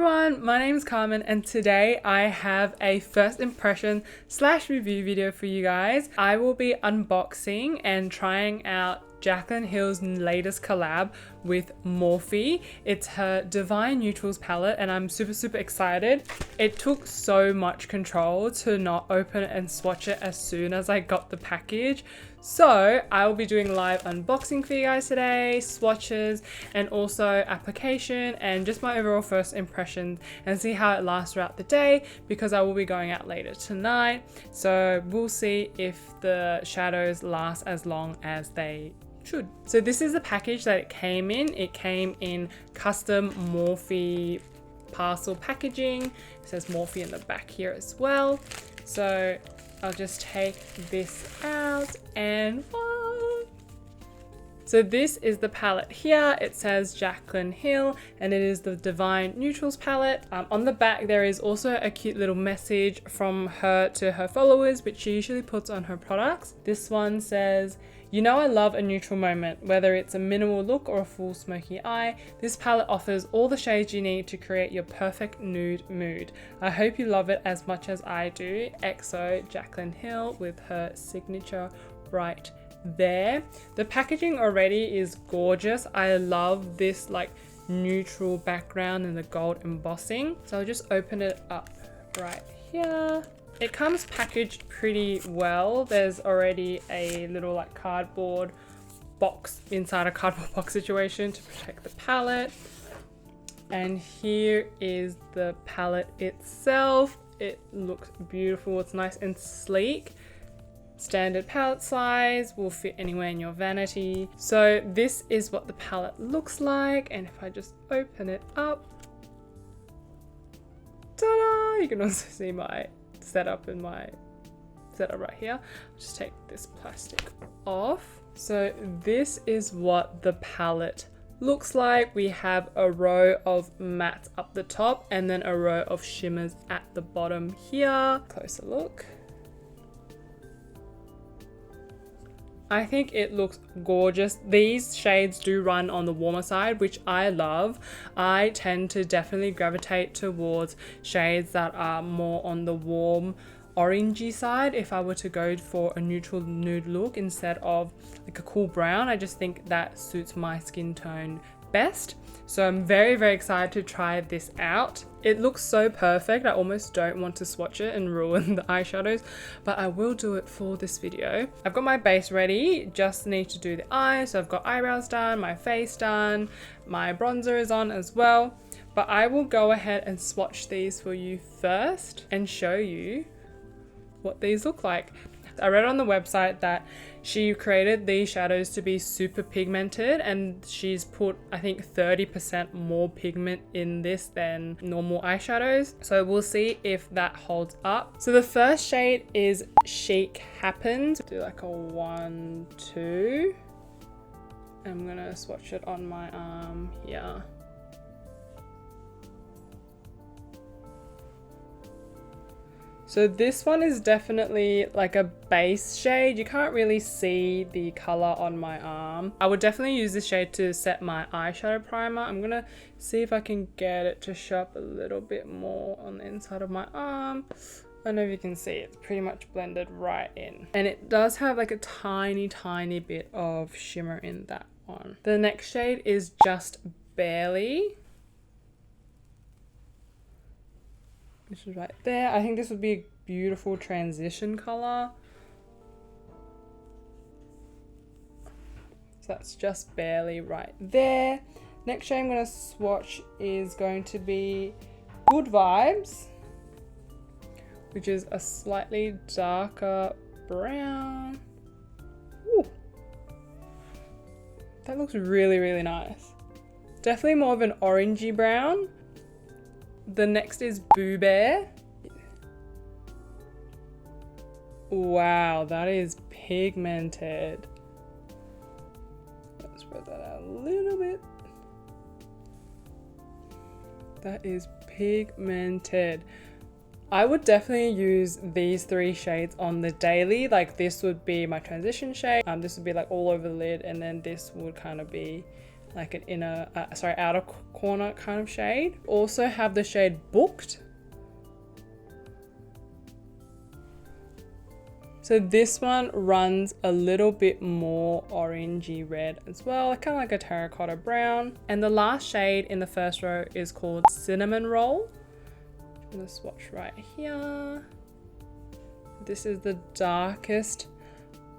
everyone, my name is Carmen and today I have a first impression / review video for you guys. I will be unboxing and trying out Jaclyn Hill's latest collab with MORPHE. It's her Divine Neutrals palette and I'm super excited. It took so much control to not open it and swatch it as soon as I got the package. So I will be doing live unboxing for you guys today, swatches, and also application and just my overall first impressions and see how it lasts throughout the day because I will be going out later tonight. So we'll see if the shadows last as long as they should. So this is the package that it came in. It came in custom MORPHE parcel packaging. It says MORPHE in the back here as well. So I'll just take this out and whoa. So this is the palette here. It says Jaclyn Hill and it is the Divine Neutrals palette. On the back there is also a cute little message from her to her followers, which she usually puts on her products. This one says, "You know I love a neutral moment, whether it's a minimal look or a full smoky eye. This palette offers all the shades you need to create your perfect nude mood. I hope you love it as much as I do. XO Jaclyn Hill," with her signature right there. The packaging already is gorgeous. I love this like neutral background and the gold embossing. So I'll just open it up right here. It comes packaged pretty well. There's already a little like cardboard box inside a cardboard box situation to protect the palette. And here is the palette itself. It looks beautiful. It's nice and sleek. Standard palette size, will fit anywhere in your vanity. So this is what the palette looks like. And if I just open it up, ta-da! You can also see my setup in my setup right here. I'll just take this plastic off. So this is what the palette looks like. We have a row of mattes up the top and then a row of shimmers at the bottom here. Closer look. I think it looks gorgeous. These shades do run on the warmer side, which I love. I tend to definitely gravitate towards shades that are more on the warm orangey side if I were to go for a neutral nude look instead of like a cool brown. I just think that suits my skin tone best. So I'm very excited to try this out. It looks so perfect. I almost don't want to swatch it and ruin the eyeshadows, but I will do it for this video. I've got my base ready, just need to do the eyes. So I've got eyebrows done, my face done, my bronzer is on as well, but I will go ahead and swatch these for you first and show you what these look like. I read on the website that she created these shadows to be super pigmented and she's put I think 30% more pigment in this than normal eyeshadows. So we'll see if that holds up. So the first shade is Chic Happens. Do like a 1, 2. I'm gonna swatch it on my arm here. So this one is definitely like a base shade. You can't really see the color on my arm. I would definitely use this shade to set my eyeshadow primer. I'm gonna see if I can get it to show up a little bit more on the inside of my arm. I don't know if you can see, it's pretty much blended right in. And it does have like a tiny bit of shimmer in that one. The next shade is Just Barely. This is right there. I think this would be a beautiful transition color. So that's Just Barely right there. Next shade I'm going to swatch is going to be Good Vibes, which is a slightly darker brown. Ooh. That looks really nice. Definitely more of an orangey brown. The next is Boo Bear. Wow, that is pigmented. Let's spread that out a little bit. That is pigmented. I would definitely use these 3 shades on the daily. Like this would be my transition shade. This would be like all over the lid, and then this would kind of be like an outer corner kind of shade. Also have the shade Booked. So this one runs a little bit more orangey red as well, kind of like a terracotta brown. And the last shade in the first row is called Cinnamon Roll. I'm gonna swatch right here. This is the darkest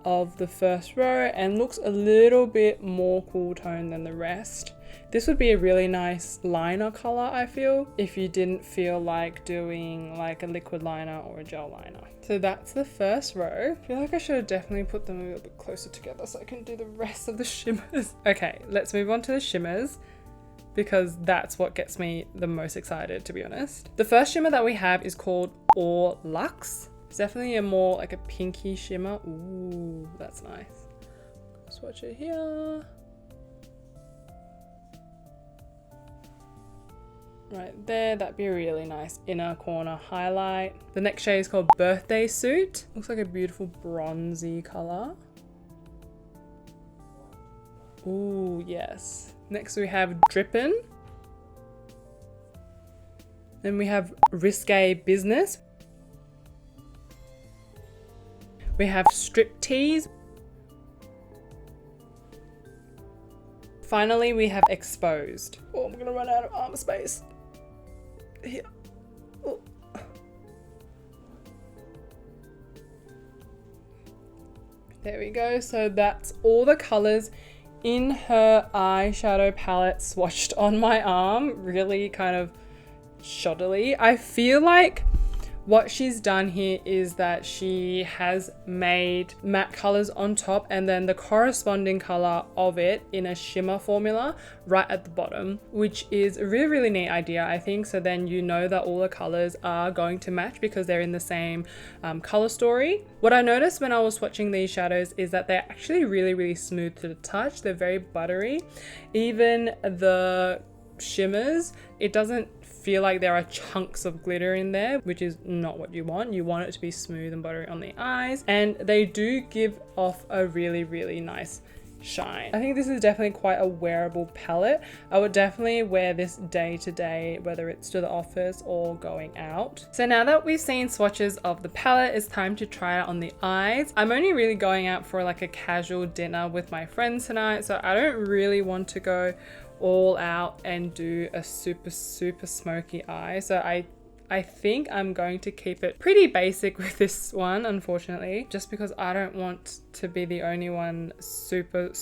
of the first row and looks a little bit more cool tone than the rest. This would be a really nice liner color, I feel, if you didn't feel like doing like a liquid liner or a gel liner. So that's the first row. I feel like I should have definitely put them a little bit closer together so I can do the rest of the shimmers. Okay, let's move on to the shimmers, because that's what gets me the most excited, to be honest. The first shimmer that we have is called Or Luxe. It's definitely a more like a pinky shimmer. Ooh, that's nice. Swatch it here. Right there, that'd be a really nice inner corner highlight. The next shade is called Birthday Suit. Looks like a beautiful bronzy color. Ooh, yes. Next we have Drippin'. Then we have Risque Business. We have Striptease. Finally, we have Exposed. Oh, I'm gonna run out of arm space. Here. Oh. There we go. So that's all the colors in her eyeshadow palette swatched on my arm, really kind of shoddily. I feel like what she's done here is that she has made matte colors on top and then the corresponding color of it in a shimmer formula right at the bottom, which is a really, really neat idea, I think. So then you know that all the colors are going to match because they're in the same color story. What I noticed when I was swatching these shadows is that they're actually really, really smooth to the touch. They're very buttery. Even the shimmers, it doesn't feel like there are chunks of glitter in there, which is not what you want. You want it to be smooth and buttery on the eyes, and they do give off a really, really nice shine. I think this is definitely quite a wearable palette. I would definitely wear this day to day, whether it's to the office or going out. So now that we've seen swatches of the palette, it's time to try it on the eyes. I'm only really going out for like a casual dinner with my friends tonight, so I don't really want to go all out and do a super smoky eye. So I think I'm going to keep it pretty basic with this one, unfortunately, just because I don't want to be the only one super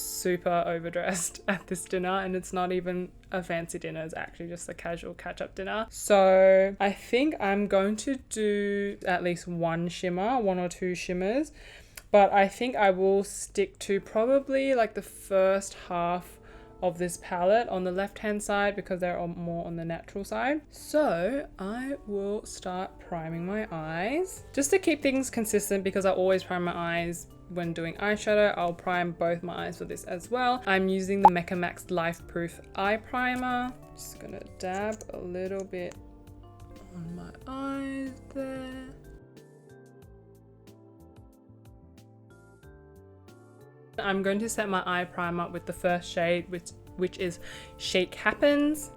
overdressed at this dinner, and it's not even a fancy dinner, it's actually just a casual catch-up dinner. So I think I'm going to do at least one or two shimmers, but I think I will stick to probably like the first half of this palette on the left hand side because they're more on the natural side. So I will start priming my eyes just to keep things consistent, because I always prime my eyes when doing eyeshadow. I'll prime both my eyes for this as well. I'm using the Mecca Max Life Proof eye primer. Just gonna dab a little bit on my eyes there. I'm going to set my eye primer with the first shade, which is Chic Happens.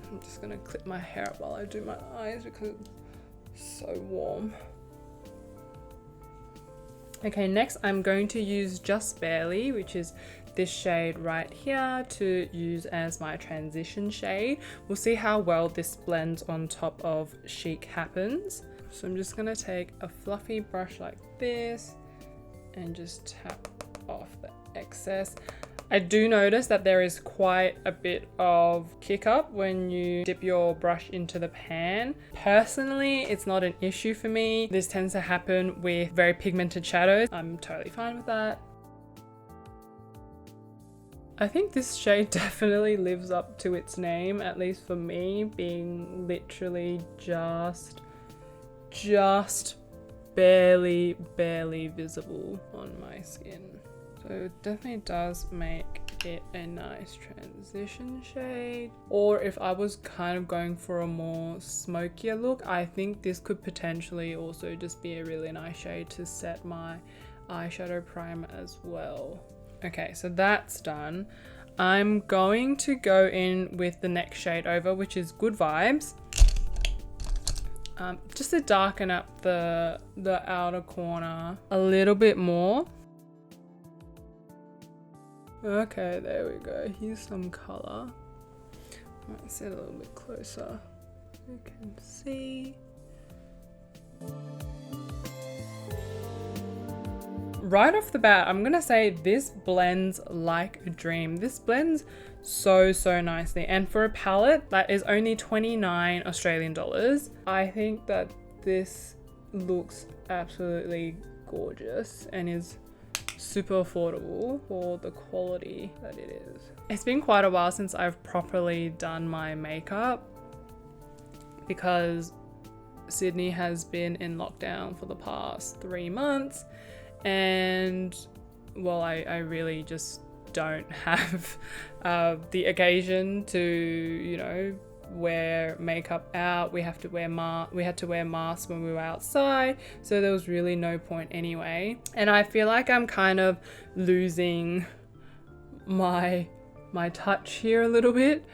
I'm just going to clip my hair up while I do my eyes because it's so warm. Okay, next I'm going to use Just Barely, which is this shade right here, to use as my transition shade. We'll see how well this blends on top of Chic Happens. So I'm just gonna take a fluffy brush like this and just tap off the excess. I do notice that there is quite a bit of kick up when you dip your brush into the pan. Personally, it's not an issue for me. This tends to happen with very pigmented shadows. I'm totally fine with that. I think this shade definitely lives up to its name, at least for me, being literally just barely visible on my skin. So it definitely does make it a nice transition shade. Or if I was kind of going for a more smokier look, I think this could potentially also just be a really nice shade to set my eyeshadow primer as well. Okay, so that's done. I'm going to go in with the next shade over, which is Good Vibes. Just to darken up the outer corner a little bit more. Okay, there we go. Here's some color. Might sit a little bit closer. You can see. Right off the bat, I'm gonna say this blends like a dream. This blends so nicely, and for a palette that is only 29 Australian dollars, I think that this looks absolutely gorgeous and is super affordable for the quality that it is. It's been quite a while since I've properly done my makeup because Sydney has been in lockdown for the past 3 months, and well, I really just don't have the occasion to, you know, wear makeup out. We had to wear masks when we were outside, so there was really no point anyway. And I feel like I'm kind of losing my touch here a little bit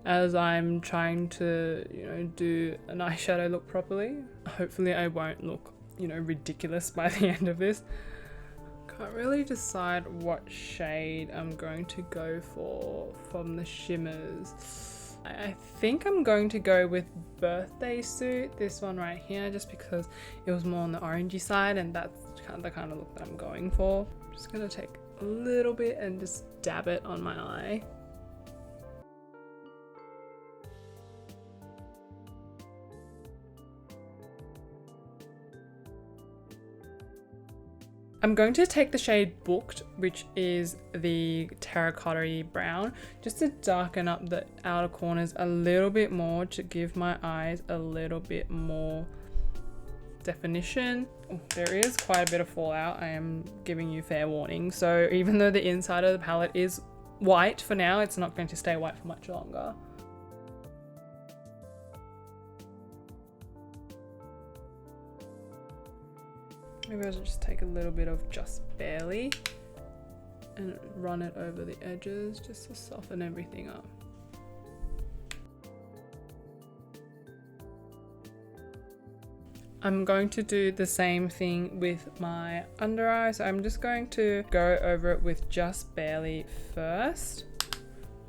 as I'm trying to, you know, do an eyeshadow look properly. Hopefully I won't look, you know, ridiculous by the end of this. Can't really decide what shade I'm going to go for from the shimmers. I think I'm going to go with Birthday Suit, this one right here, just because it was more on the orangey side, and that's the kind of look that I'm going for. I'm just gonna take a little bit and just dab it on my eye. I'm going to take the shade Booked, which is the terracotta-y brown, just to darken up the outer corners a little bit more, to give my eyes a little bit more definition. Oh, there is quite a bit of fallout, I am giving you fair warning. So even though the inside of the palette is white for now, it's not going to stay white for much longer. Maybe I'll just take a little bit of Just Barely and run it over the edges just to soften everything up. I'm going to do the same thing with my under eye, so I'm just going to go over it with Just Barely first,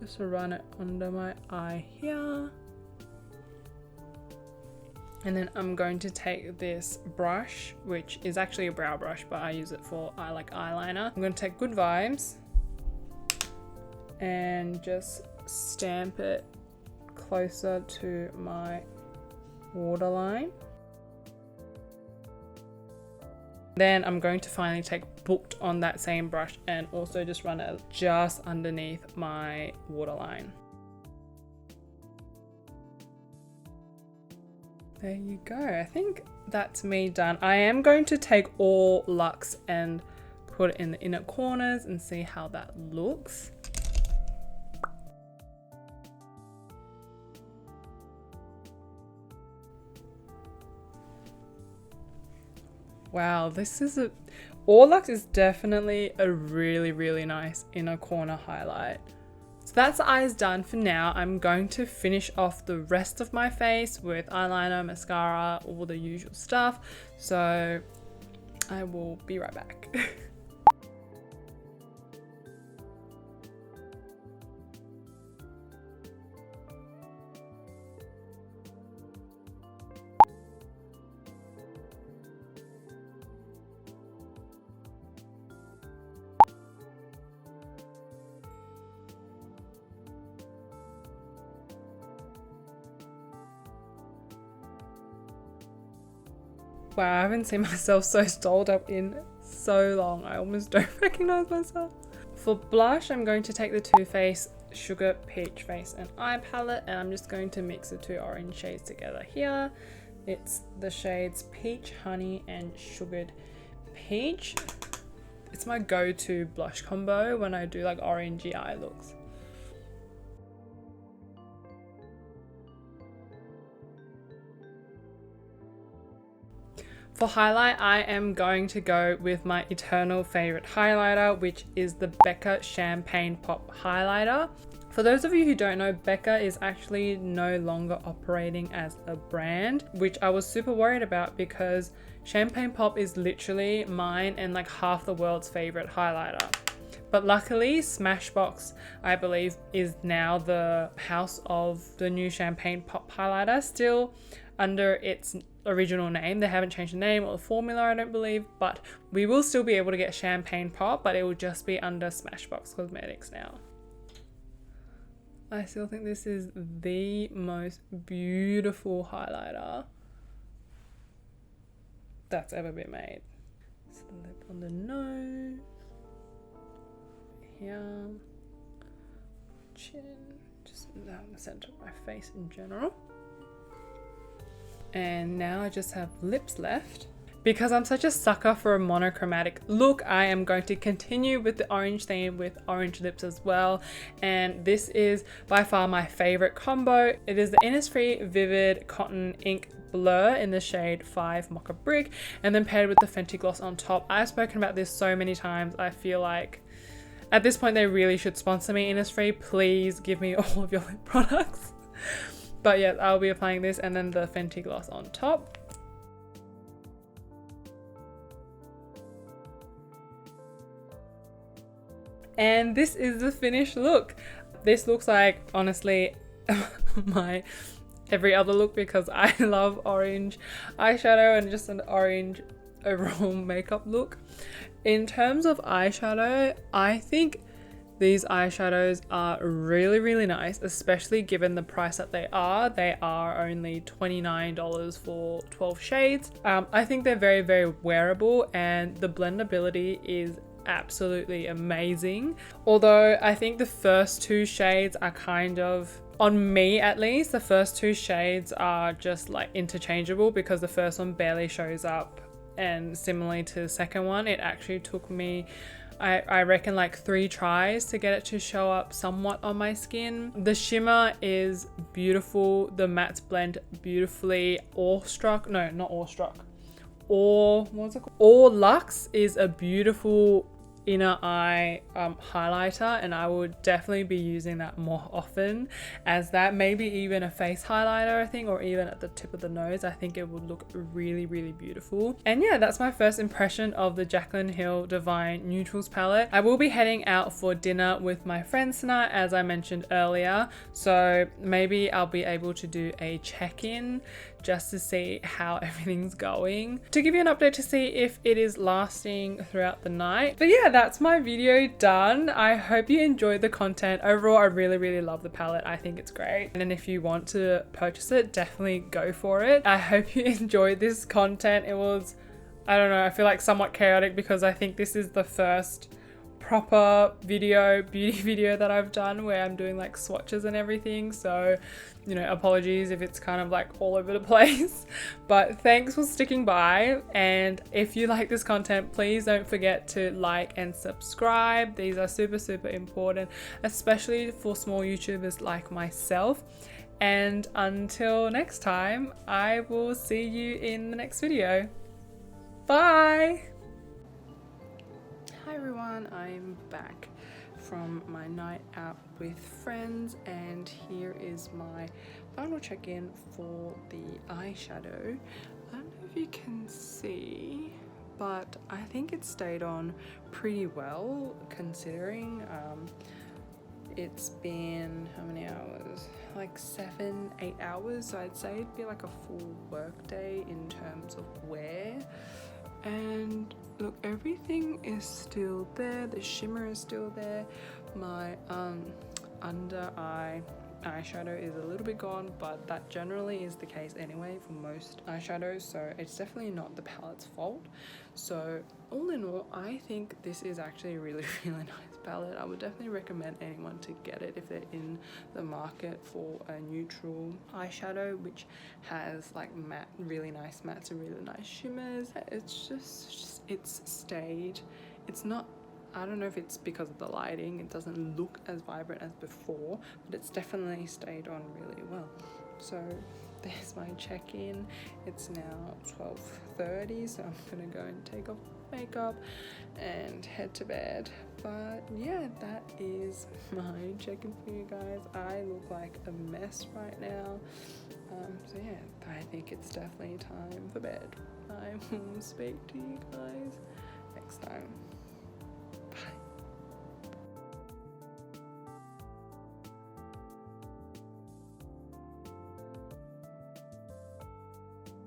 just to run it under my eye here. And then I'm going to take this brush, which is actually a brow brush, but I use it for eyeliner. I'm going to take Good Vibes and just stamp it closer to my waterline. Then I'm going to finally take Booked on that same brush and also just run it just underneath my waterline. There you go. I think that's me done. I am going to take all Luxe and put it in the inner corners and see how that looks. Wow, this is all Luxe is definitely a really nice inner corner highlight. So that's the eyes done for now. I'm going to finish off the rest of my face with eyeliner, mascara, all the usual stuff. So I will be right back. Wow, I haven't seen myself so dolled up in so long. I almost don't recognize myself. For blush, I'm going to take the Too Faced Sugar Peach Face and Eye Palette, and I'm just going to mix the two orange shades together here. It's the shades Peach Honey and Sugared Peach. It's my go-to blush combo when I do like orangey eye looks. For highlight, I am going to go with my eternal favorite highlighter, which is the Becca Champagne Pop Highlighter. For those of you who don't know, Becca is actually no longer operating as a brand, which I was super worried about because Champagne Pop is literally mine and like half the world's favorite highlighter. But luckily, Smashbox, I believe, is now the house of the new Champagne Pop highlighter, still under its original name. They haven't changed the name or the formula, I don't believe, but we will still be able to get Champagne Pop, but it will just be under Smashbox Cosmetics now. I still think this is the most beautiful highlighter that's ever been made. So the lip on the nose, here, chin, just down the center of my face in general. And now I just have lips left. Because I'm such a sucker for a monochromatic look, I am going to continue with the orange theme with orange lips as well. And this is by far my favorite combo. It is the Innisfree Vivid Cotton Ink Blur in the shade 5 Mocha Brick, and then paired with the Fenty Gloss on top. I've spoken about this so many times. I feel like at this point they really should sponsor me, Innisfree. Please give me all of your lip products. But yeah, I'll be applying this and then the Fenty Gloss on top. And this is the finished look. This looks like, honestly, my every other look because I love orange eyeshadow and just an orange overall makeup look. In terms of eyeshadow, I think these eyeshadows are really, really nice, especially given the price that they are. They are only $29 for 12 shades. I think they're very, very wearable and the blendability is absolutely amazing. Although I think the first two shades are kind of, on me at least, the first two shades are just like interchangeable because the first one barely shows up, and similarly to the second one, it actually took me I reckon like 3 tries to get it to show up somewhat on my skin. The shimmer is beautiful. The mattes blend beautifully. Awestruck, no, not Awestruck. What's it called? Or Luxe is a beautiful inner eye highlighter, and I would definitely be using that more often as that, maybe even a face highlighter I think, or even at the tip of the nose. I think it would look really, really beautiful. And yeah, that's my first impression of the Jaclyn Hill Divine Neutrals palette. I will be heading out for dinner with my friends tonight, as I mentioned earlier, so maybe I'll be able to do a check-in just to see how everything's going, to give you an update to see if it is lasting throughout the night. But yeah, that's my video done. I hope you enjoyed the content. Overall, I really, really love the palette. I think it's great. And then if you want to purchase it, definitely go for it. I hope you enjoyed this content. It was, I don't know, I feel like somewhat chaotic because I think this is the first proper beauty video that I've done where I'm doing like swatches and everything, so you know, apologies if it's kind of like all over the place, but thanks for sticking by. And if you like this content, please don't forget to like and subscribe. These are super, super important, especially for small YouTubers like myself. And until next time, I will see you in the next video. Bye. Hi everyone, I'm back from my night out with friends, and here is my final check-in for the eyeshadow. I don't know if you can see, but I think it stayed on pretty well considering it's been how many hours? Like 7-8 hours, so I'd say it'd be like a full work day in terms of wear. And look, everything is still there. The shimmer is still there. My under eye eyeshadow is a little bit gone, but that generally is the case anyway for most eyeshadows, so it's definitely not the palette's fault. So all in all, I think this is actually a really, really nice palette. I would definitely recommend anyone to get it if they're in the market for a neutral eyeshadow which has like matte, really nice mattes and really nice shimmers. It's just it's stayed. It's not, I don't know if it's because of the lighting, it doesn't look as vibrant as before, but it's definitely stayed on really well. So there's my check-in. It's now 12:30, so I'm gonna go and take off makeup and head to bed. But yeah, that is my check-in for you guys. I look like a mess right now. So yeah, I think it's definitely time for bed. I will speak to you guys next time.